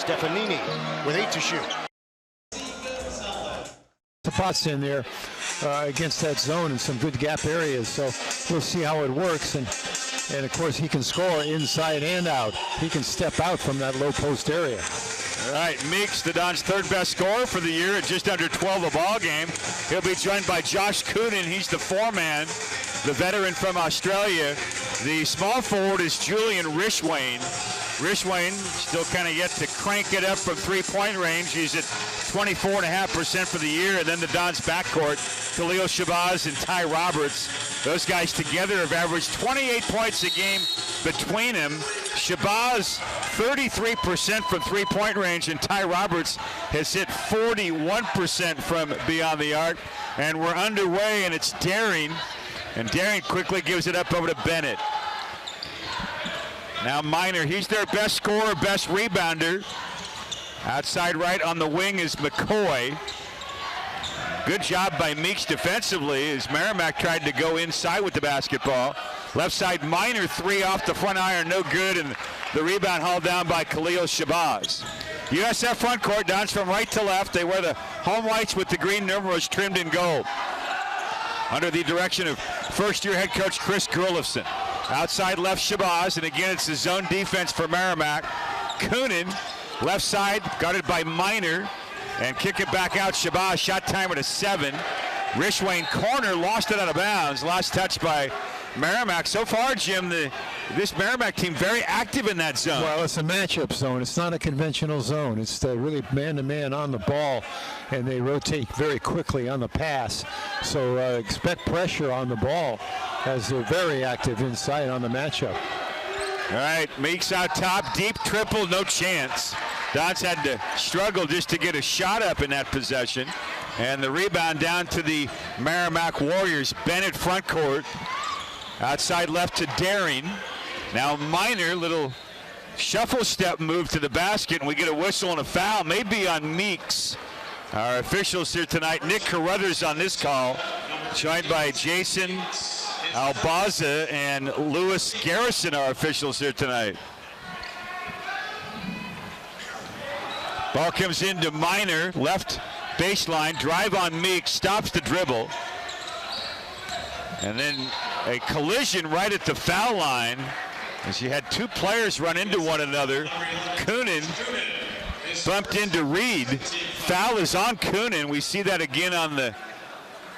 Stefanini with 8 to shoot. The pots in there against that zone in some good gap areas, so we'll see how it works. And of course, he can score inside and out. He can step out from that low post area. All right, Meeks, the Don's third best scorer for the year at just under 12 a ball game. He'll be joined by Josh Coonan. He's the foreman, the veteran from Australia. The small forward is Julian Rishwain. Rishwain still kind of yet to crank it up from three-point range. He's at 24.5% for the year. And then the Don's backcourt, Khalil Shabazz and Ty Roberts. Those guys together have averaged 28 points a game between them. Shabazz, 33% from three-point range, and Ty Roberts has hit 41% from beyond the arc. And we're underway, and it's Daring. And Daring quickly gives it up over to Bennett. Now Minor, he's their best scorer, best rebounder. Outside right on the wing is McCoy. Good job by Meeks defensively as Merrimack tried to go inside with the basketball. Left side Minor, three off the front iron, no good, and the rebound hauled down by Khalil Shabazz. USF front court, Dons from right to left. They wear the home whites with the green numerals trimmed in gold. Under the direction of first-year head coach Chris Gurlifson. Outside left Shabazz, and again it's the zone defense for Merrimack. Coonan, left side, guarded by Minor, and kick it back out. Shabazz, shot timer to 7. Rishwain corner, lost it out of bounds. Last touch by Merrimack. So far, Jim, this Merrimack team very active in that zone. Well, it's a matchup zone. It's not a conventional zone. It's really man-to-man on the ball, and they rotate very quickly on the pass. So expect pressure on the ball as they're very active inside on the matchup. All right, Meeks out top, deep triple, no chance. Dons had to struggle just to get a shot up in that possession. And the rebound down to the Merrimack Warriors. Bennett front court. Outside left to Daring. Now Minor, little shuffle step move to the basket, and we get a whistle and a foul, maybe on Meeks. Our officials here tonight, Nick Carruthers on this call, joined by Jason Albaza and Lewis Garrison, our officials here tonight. Ball comes into Minor, left baseline, drive on Meeks, stops the dribble. And then a collision right at the foul line as you had two players run into one another. Coonan bumped into Reed. Foul is on Coonan. We see that again on the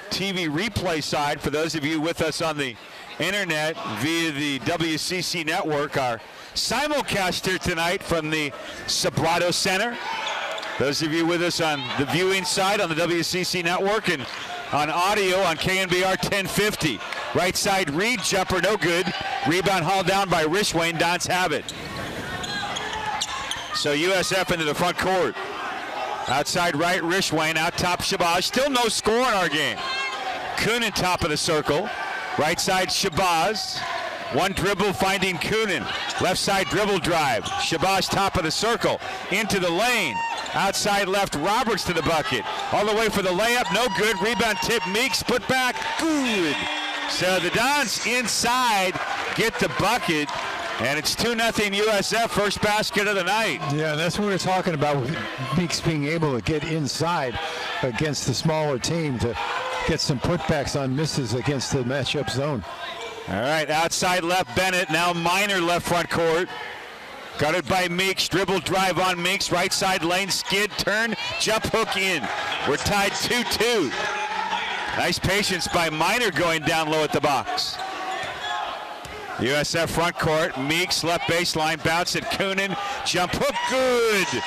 TV replay side for those of you with us on the internet via the WCC network. Our simulcast here tonight from the Sobrato Center. Those of you with us on the viewing side on the WCC network and on audio on KNBR 1050. Right side Reed, jumper no good. Rebound hauled down by Rishwain. Dons have it. So USF into the front court. Outside right, Rishwain, out top Shabazz. Still no score in our game. Coonan top of the circle. Right side Shabazz. One dribble finding Coonan. Left side dribble drive. Shabazz top of the circle. Into the lane. Outside left, Roberts to the bucket. All the way for the layup, no good. Rebound tip, Meeks, put back, good. So the Dons inside get the bucket. And it's 2-0 USF, first basket of the night. Yeah, that's what we're talking about, with Meeks being able to get inside against the smaller team to get some putbacks on misses against the matchup zone. All right, outside left Bennett, now Minor left front court. Guarded by Meeks, dribble drive on Meeks, right side lane, skid, turn, jump hook in. We're tied 2-2. Nice patience by Minor going down low at the box. USF front court, Meeks left baseline, bounce at Coonan, jump hook, good.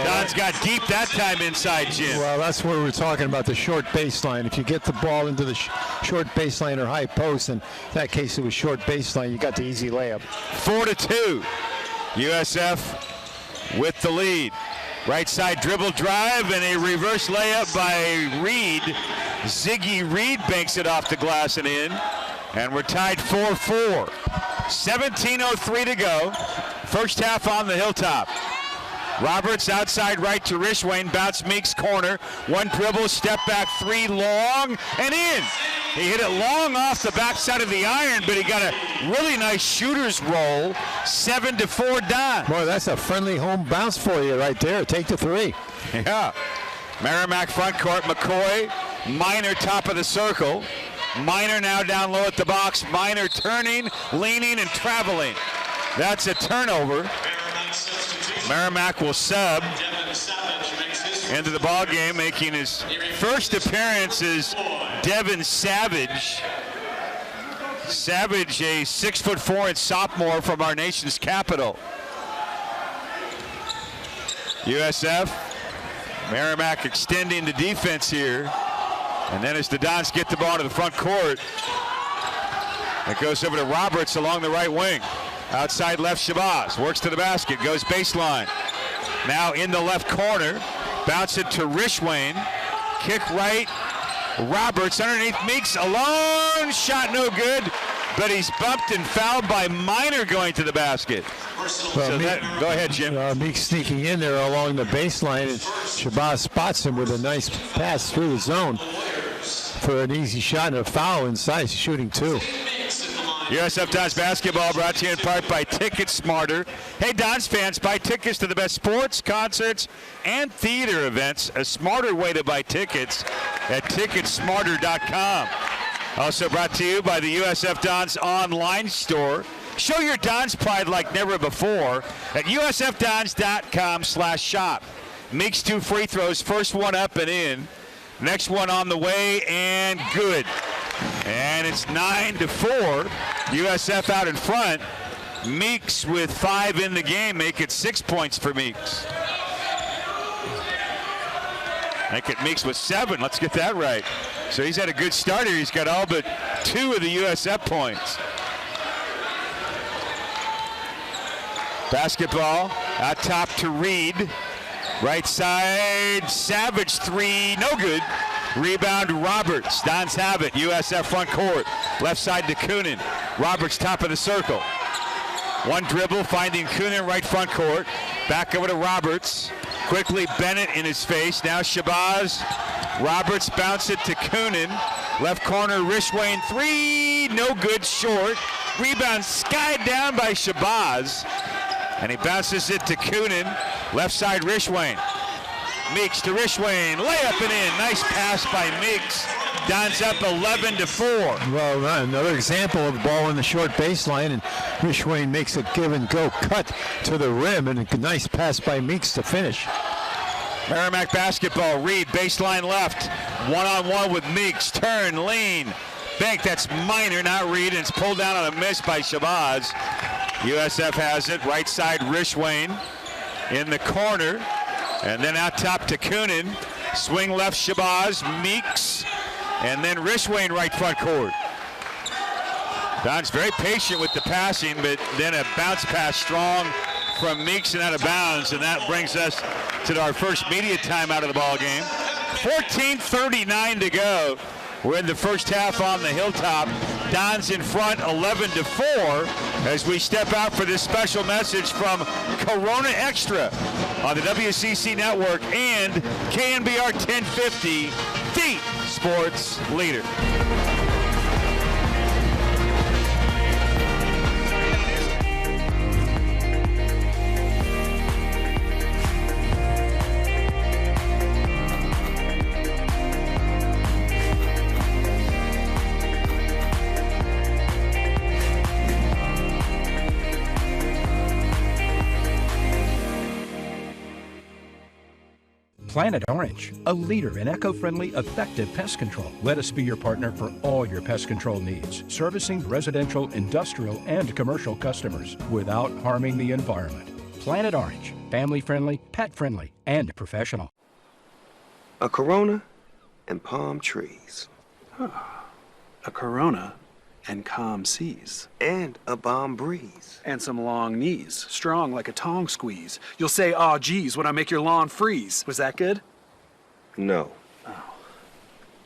Don's got deep that time inside, Jim. Well, that's where we're talking about the short baseline. If you get the ball into the short baseline or high post, and in that case it was short baseline, you got the easy layup. 4-2, USF with the lead. Right side dribble drive and a reverse layup by Reed. Ziggy Reed banks it off the glass and in. And we're tied 4-4. 17:03 to go. First half on the hilltop. Roberts outside right to Rishwain. Bounce Meeks corner. One dribble, step back three long and in. He hit it long off the backside of the iron, but he got a really nice shooter's roll. 7-4 Don. Boy, that's a friendly home bounce for you right there. Take the three. Yeah. Merrimack front court. McCoy, Minor top of the circle. Minor now down low at the box. Minor turning, leaning, and traveling. That's a turnover. Merrimack will sub into the ball game, making his first appearance is Devin Savage. Savage, a 6'4" sophomore from our nation's capital. USF, Merrimack extending the defense here. And then as the Dons get the ball to the front court, it goes over to Roberts along the right wing. Outside left, Shabazz works to the basket, goes baseline. Now in the left corner, bounce it to Rishwain. Kick right, Roberts underneath Meeks, alone, shot no good, but he's bumped and fouled by Minor going to the basket. Well, Go ahead, Jim. Meeks sneaking in there along the baseline, and Shabazz spots him with a nice pass through the zone for an easy shot and a foul inside. He's shooting two. USF Dons basketball brought to you in part by Ticket Smarter. Hey, Dons fans, buy tickets to the best sports, concerts, and theater events. A smarter way to buy tickets at ticketsmarter.com. Also brought to you by the USF Dons online store. Show your Dons pride like never before at usfdons.com/shop. Meeks 2 free throws, first one up and in. Next one on the way and good. And it's 9-4. USF out in front. Meeks with 5 in the game, make it 6 points for Meeks. Make it Meeks with 7. Let's get that right. So he's had a good start here. He's got all but 2 of the USF points. Basketball out top to Reed. Right side, Savage 3, no good. Rebound Roberts. Dons have it. USF front court. Left side to Coonan. Roberts top of the circle. One dribble finding Coonan right front court. Back over to Roberts. Quickly Bennett in his face. Now Shabazz. Roberts bounce it to Coonan. Left corner Rishwain 3. No good, short. Rebound skied down by Shabazz. And he bounces it to Coonan. Left side Rishwain. Meeks to Rishwain, layup and in. Nice pass by Meeks. Dons up 11-4. Well, another example of the ball in the short baseline, and Rishwain makes a give and go cut to the rim, and a nice pass by Meeks to finish. Merrimack basketball. Reed baseline left. One-on-one with Meeks. Turn, lean, bank. That's Minor, not Reed, and it's pulled down on a miss by Shabazz. USF has it. Right side Rishwain in the corner. And then out top to Coonan. Swing left Shabazz, Meeks, and then Rishwain right front court. Don's very patient with the passing, but then a bounce pass strong from Meeks and out of bounds, and that brings us to our first media timeout of the ball game. 14:39 to go. We're in the first half on the Hilltop. Dons in front 11-4 as we step out for this special message from Corona Extra on the WCC Network and KNBR 1050, the sports leader. Planet Orange, a leader in eco-friendly, effective pest control. Let us be your partner for all your pest control needs, servicing residential, industrial, and commercial customers without harming the environment. Planet Orange, family-friendly, pet-friendly, and professional. A Corona and palm trees. A Corona and calm seas. And a balm breeze. And some long knees, strong like a tong squeeze. You'll say, "Aw, geez," when I make your lawn freeze. Was that good? No. Oh.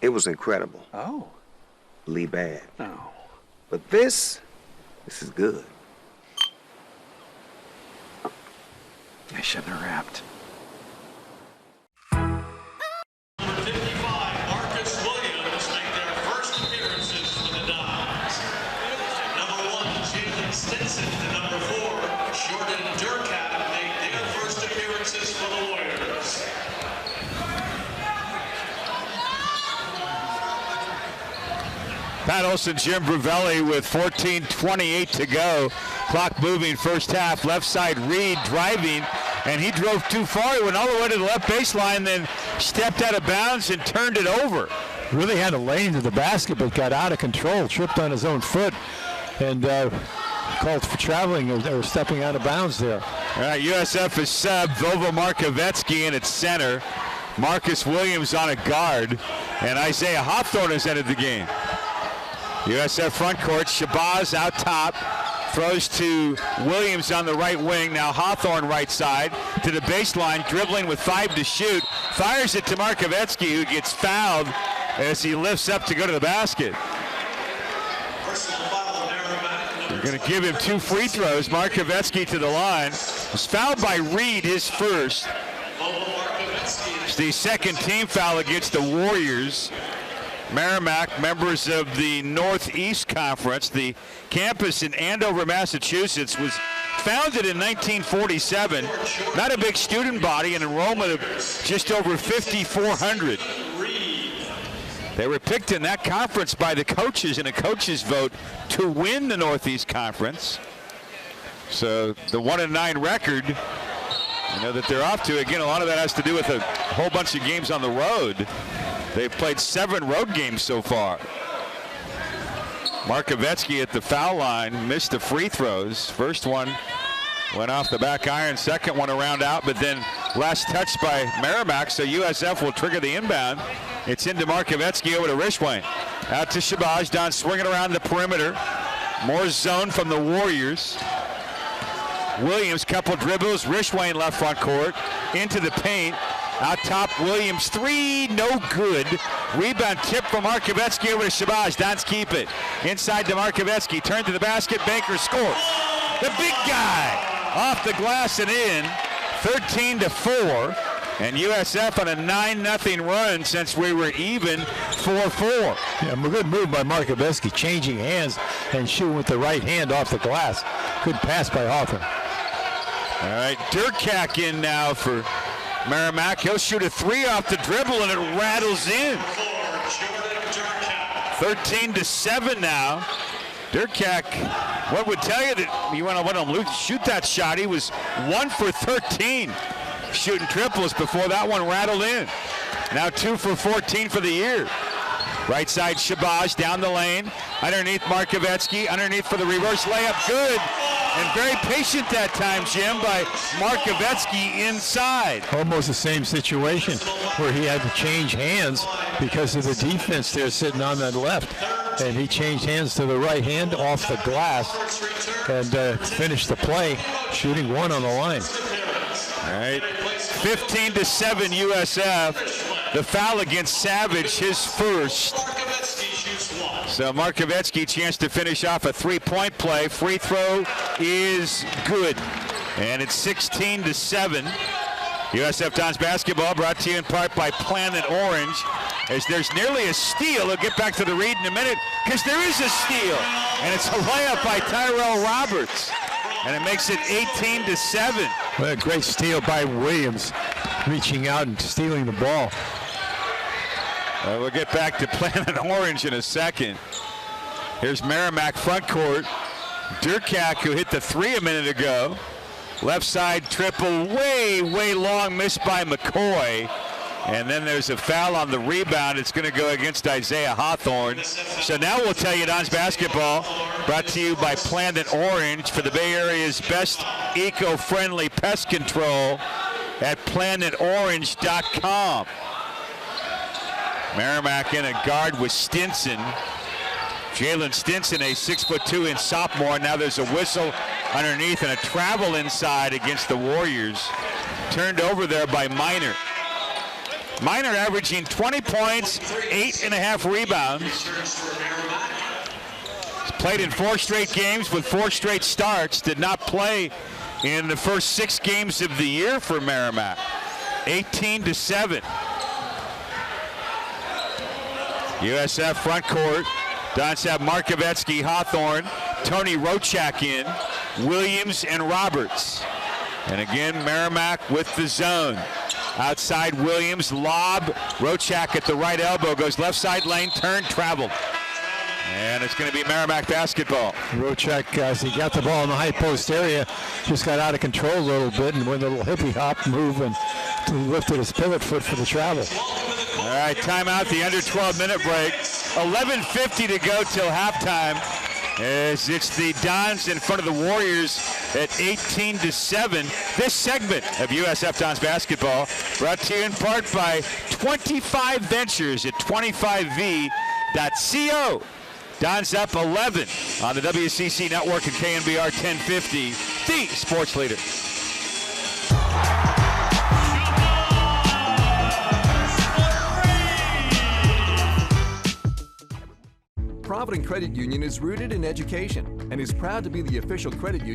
It was incredible. Oh. Lee bad. Oh. But this is good. I shouldn't have rapped. Number 55, Marcus Williams, make their first appearance Pat Olson, Jim Bravelli with 14:28 to go. Clock moving first half. Left side Reed driving, and he drove too far. He went all the way to the left baseline, then stepped out of bounds and turned it over. Really had a lane to the basket, but got out of control, tripped on his own foot, and called for traveling or stepping out of bounds there. All right, USF is sub. Vovo Markovetsky in its center. Marcus Williams on a guard, and Isaiah Hawthorne has entered the game. USF front court, Shabazz out top, throws to Williams on the right wing. Now Hawthorne right side to the baseline, dribbling with 5 to shoot. Fires it to Markovetsky, who gets fouled as he lifts up to go to the basket. They're going to give him 2 free throws. Markovetsky to the line. Was fouled by Reed, his first. It's the second team foul against the Warriors. Merrimack, members of the Northeast Conference. The campus in Andover, Massachusetts, was founded in 1947. Not a big student body, an enrollment of just over 5,400. They were picked in that conference by the coaches in a coaches vote to win the Northeast Conference. So the 1-9 record, you know, that they're off to, again, a lot of that has to do with a whole bunch of games on the road. They've played 7 road games so far. Markovetsky at the foul line missed the free throws. First one went off the back iron, second one around out, but then last touch by Merrimack, so USF will trigger the inbound. It's into Markovetsky over to Rishwain. Out to Shabazz, down swinging around the perimeter. More zone from the Warriors. Williams, couple dribbles. Rishwain left front court. Into the paint. Out top, Williams, 3, no good. Rebound tip from Markovetsky over to Shabazz. Dons keep it. Inside to Markovetsky. Turn to the basket. Baker scores. The big guy off the glass and in. 13-4. And USF on a 9-0 run since we were even 4-4. Yeah, a good move by Markovetsky, changing hands and shooting with the right hand off the glass. Good pass by Hawthorne. All right, Durkak in now for Merrimack. He'll shoot a 3 off the dribble and it rattles in. 13-7 now. Durkak, what would tell you that you want to let him shoot that shot? He was 1 for 13 shooting triples before that one rattled in. Now 2 for 14 for the year. Right side Shabazz down the lane. Underneath Markovetsky. Underneath for the reverse layup. Good. And very patient that time, Jim, by Markovetsky inside. Almost the same situation where he had to change hands because of the defense there sitting on that left. And he changed hands to the right hand off the glass and finished the play, shooting 1 on the line. All right, 15-7 USF. The foul against Savage, his first. So Markovetsky, chance to finish off a 3-point play. Free throw is good. And it's 16-7. USF Dons basketball brought to you in part by Planet Orange. As there's nearly a steal. I'll get back to the read in a minute because there is a steal. And it's a layup by Tyrell Roberts. And it makes it 18-7. Well, a great steal by Williams, reaching out and stealing the ball. We'll get back to Planet Orange in a second. Here's Merrimack front court. Durkak, who hit the 3 a minute ago. Left side triple, way long, missed by McCoy. And then there's a foul on the rebound. It's going to go against Isaiah Hawthorne. So now we'll tell you Dons basketball brought to you by Planet Orange for the Bay Area's best eco-friendly pest control at planetorange.com. Merrimack in a guard with Stinson. Jalen Stinson, a 6'2" sophomore. Now there's a whistle underneath and a travel inside against the Warriors. Turned over there by Minor. Minor averaging 20 points, 8.5 rebounds. He's played in 4 straight games with 4 straight starts. Did not play in the first 6 games of the year for Merrimack. 18-7. USF front court. Dons have Markovetsky, Hawthorne, Tony Rochak in, Williams and Roberts. And again, Merrimack with the zone. Outside Williams, lob. Rochak at the right elbow, goes left side lane, turn, traveled. And it's going to be Merrimack basketball. Rochek, as he got the ball in the high post area, just got out of control a little bit and went a little hippie hop move and lifted his pivot foot for the travel. All right, timeout, the under 12-minute break. 11:50 to go till halftime. As it's the Dons in front of the Warriors at 18-7. This segment of USF Dons basketball brought to you in part by 25 Ventures at 25v.co. Dons up 11 on the WCC Network and KNBR 1050, the sports leader. Provident Credit Union is rooted in education and is proud to be the official credit union